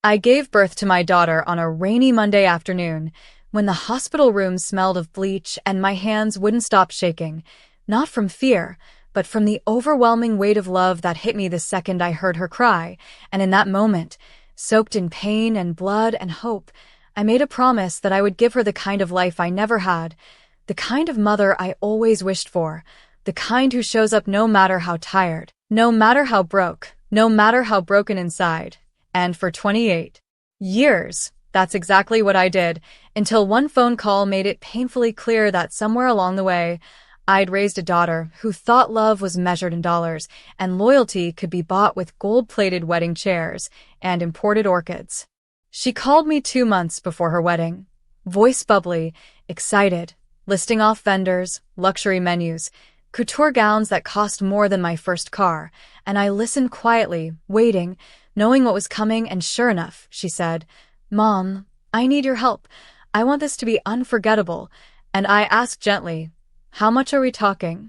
I gave birth to my daughter on a rainy Monday afternoon when the hospital room smelled of bleach and my hands wouldn't stop shaking, not from fear, but from the overwhelming weight of love that hit me the second I heard her cry. And in that moment, soaked in pain and blood and hope, I made a promise that I would give her the kind of life I never had, the kind of mother I always wished for, the kind who shows up no matter how tired, no matter how broke, no matter how broken inside. And for 28 years, that's exactly what I did, until one phone call made it painfully clear that somewhere along the way, I'd raised a daughter who thought love was measured in dollars and loyalty could be bought with gold-plated wedding chairs and imported orchids. She called me 2 months before her wedding, voice bubbly, excited, listing off vendors, luxury menus, couture gowns that cost more than my first car, and I listened quietly, waiting, knowing what was coming, and sure enough, she said, "Mom, I need your help. I want this to be unforgettable." And I asked gently, "How much are we talking?"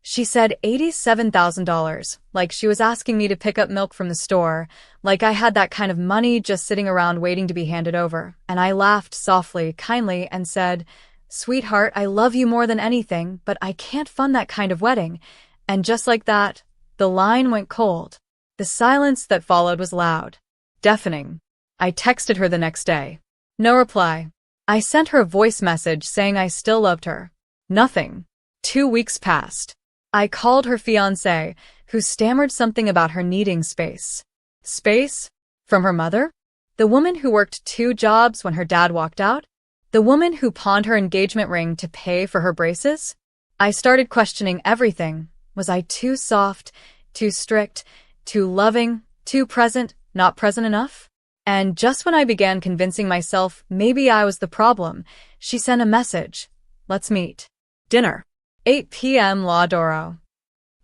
She said $87,000, like she was asking me to pick up milk from the store, like I had that kind of money just sitting around waiting to be handed over. And I laughed softly, kindly, and said, "Sweetheart, I love you more than anything, but I can't fund that kind of wedding." And just like that, the line went cold. The silence that followed was loud, deafening. I texted her the next day. No reply. I sent her a voice message saying I still loved her. Nothing. 2 weeks passed. I called her fiancé, who stammered something about her needing space. Space? From her mother? The woman who worked 2 jobs when her dad walked out? The woman who pawned her engagement ring to pay for her braces? I started questioning everything. Was I too soft, too strict, too loving, too present, not present enough? And just when I began convincing myself maybe I was the problem, she sent a message. "Let's meet. Dinner. 8 p.m. La Doro."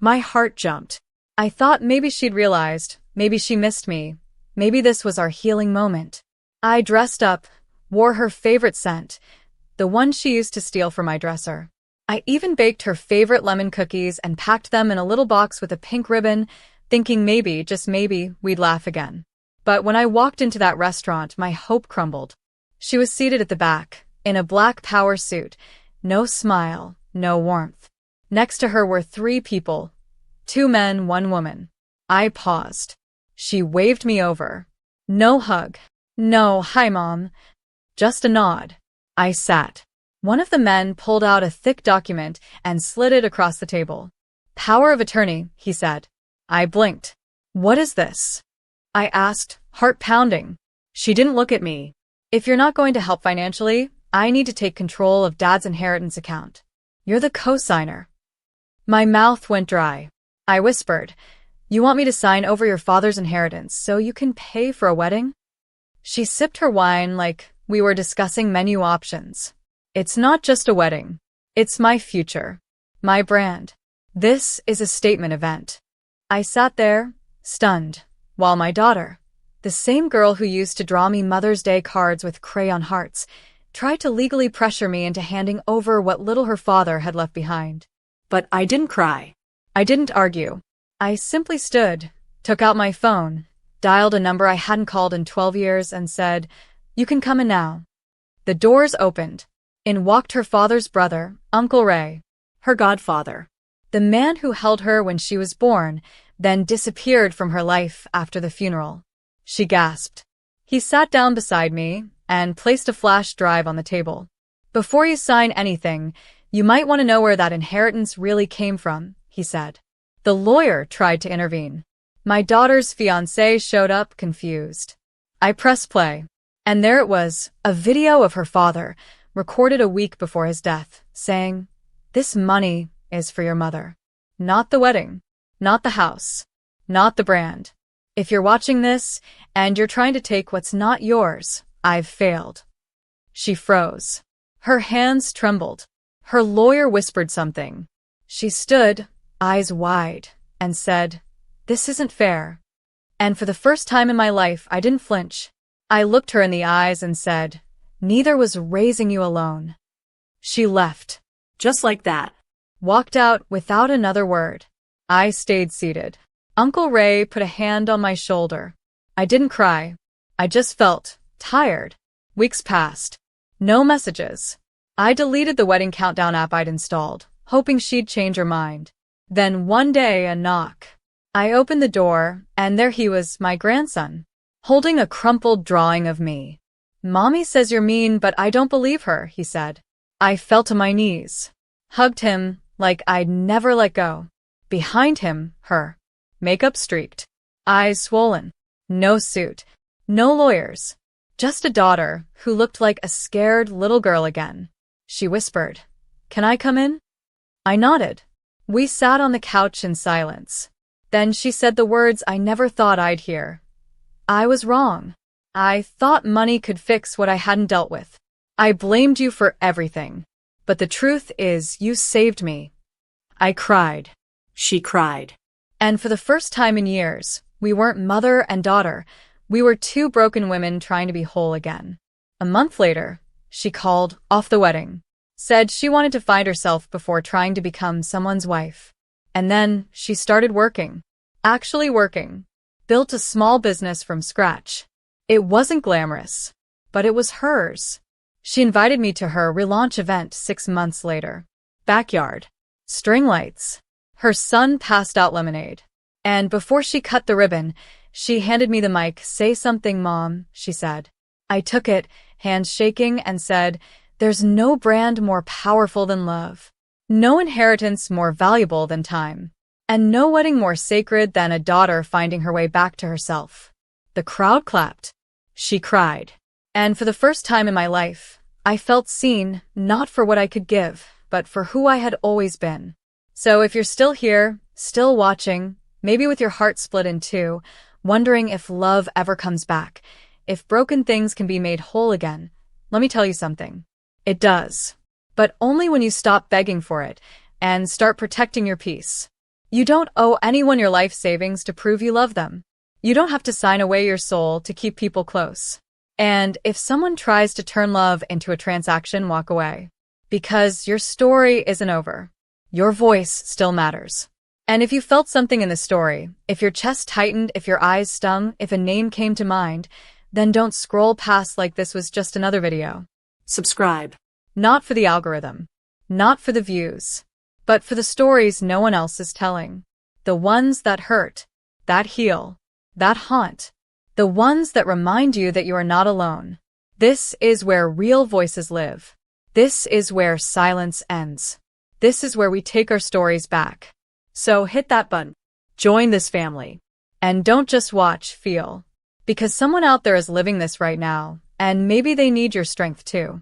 My heart jumped. I thought maybe she'd realized, maybe she missed me, maybe this was our healing moment. I dressed up, wore her favorite scent, the one she used to steal from my dresser. I even baked her favorite lemon cookies and packed them in a little box with a pink ribbon, thinking maybe, just maybe, we'd laugh again. But when I walked into that restaurant, my hope crumbled. She was seated at the back, in a black power suit, no smile, no warmth. Next to her were 3 people, 2 men, 1 woman. I paused. She waved me over. No hug. No, "Hi, Mom." Just a nod. I sat. One of the men pulled out a thick document and slid it across the table. "Power of attorney," he said. I blinked. "What is this?" I asked, heart pounding. She didn't look at me. "If you're not going to help financially, I need to take control of Dad's inheritance account. You're the co-signer." My mouth went dry. I whispered, "You want me to sign over your father's inheritance so you can pay for a wedding?" She sipped her wine like we were discussing menu options. "It's not just a wedding. It's my future. My brand. This is a statement event." I sat there, stunned, while my daughter, the same girl who used to draw me Mother's Day cards with crayon hearts, tried to legally pressure me into handing over what little her father had left behind. But I didn't cry. I didn't argue. I simply stood, took out my phone, dialed a number I hadn't called in 12 years, and said, "You can come in now." The doors opened. In walked her father's brother, Uncle Ray, her godfather, the man who held her when she was born, then disappeared from her life after the funeral. She gasped. He sat down beside me and placed a flash drive on the table. "Before you sign anything, you might want to know where that inheritance really came from," he said. The lawyer tried to intervene. My daughter's fiancé showed up, confused. I pressed play, and there it was, a video of her father, recorded a week before his death, saying, "This money is for your mother. Not the wedding. Not the house. Not the brand. If you're watching this, and you're trying to take what's not yours, I've failed." She froze. Her hands trembled. Her lawyer whispered something. She stood, eyes wide, and said, "This isn't fair." And for the first time in my life, I didn't flinch. I looked her in the eyes and said, "Neither was raising you alone." She left. Just like that. Walked out without another word. I stayed seated. Uncle Ray put a hand on my shoulder. I didn't cry. I just felt tired. Weeks passed. No messages. I deleted the wedding countdown app I'd installed, hoping she'd change her mind. Then one day, a knock. I opened the door, and there he was, my grandson, holding a crumpled drawing of me. "Mommy says you're mean, but I don't believe her," he said. I fell to my knees, hugged him like I'd never let go. Behind him, her. Makeup streaked. Eyes swollen. No suit. No lawyers. Just a daughter who looked like a scared little girl again. She whispered, "Can I come in?" I nodded. We sat on the couch in silence. Then she said the words I never thought I'd hear. "I was wrong. I thought money could fix what I hadn't dealt with. I blamed you for everything. But the truth is, you saved me." I cried. She cried. And for the first time in years, we weren't mother and daughter. We were two broken women trying to be whole again. A month later, she called off the wedding. Said she wanted to find herself before trying to become someone's wife. And then she started working. Actually working. Built a small business from scratch. It wasn't glamorous, but it was hers. She invited me to her relaunch event 6 months later. Backyard. String lights. Her son passed out lemonade. And before she cut the ribbon, she handed me the mic. "Say something, Mom," she said. I took it, hands shaking, and said, "There's no brand more powerful than love. No inheritance more valuable than time. And no wedding more sacred than a daughter finding her way back to herself." The crowd clapped. She cried. And for the first time in my life, I felt seen, not for what I could give, but for who I had always been. So if you're still here, still watching, maybe with your heart split in two, wondering if love ever comes back, if broken things can be made whole again, let me tell you something. It does. But only when you stop begging for it and start protecting your peace. You don't owe anyone your life savings to prove you love them. You don't have to sign away your soul to keep people close. And if someone tries to turn love into a transaction, walk away. Because your story isn't over. Your voice still matters. And if you felt something in the story, if your chest tightened, if your eyes stung, if a name came to mind, then don't scroll past like this was just another video. Subscribe. Not for the algorithm. Not for the views. But for the stories no one else is telling. The ones that hurt, that heal, that haunt. The ones that remind you that you are not alone. This is where real voices live. This is where silence ends. This is where we take our stories back. So hit that button. Join this family. And don't just watch, feel. Because someone out there is living this right now, and maybe they need your strength too.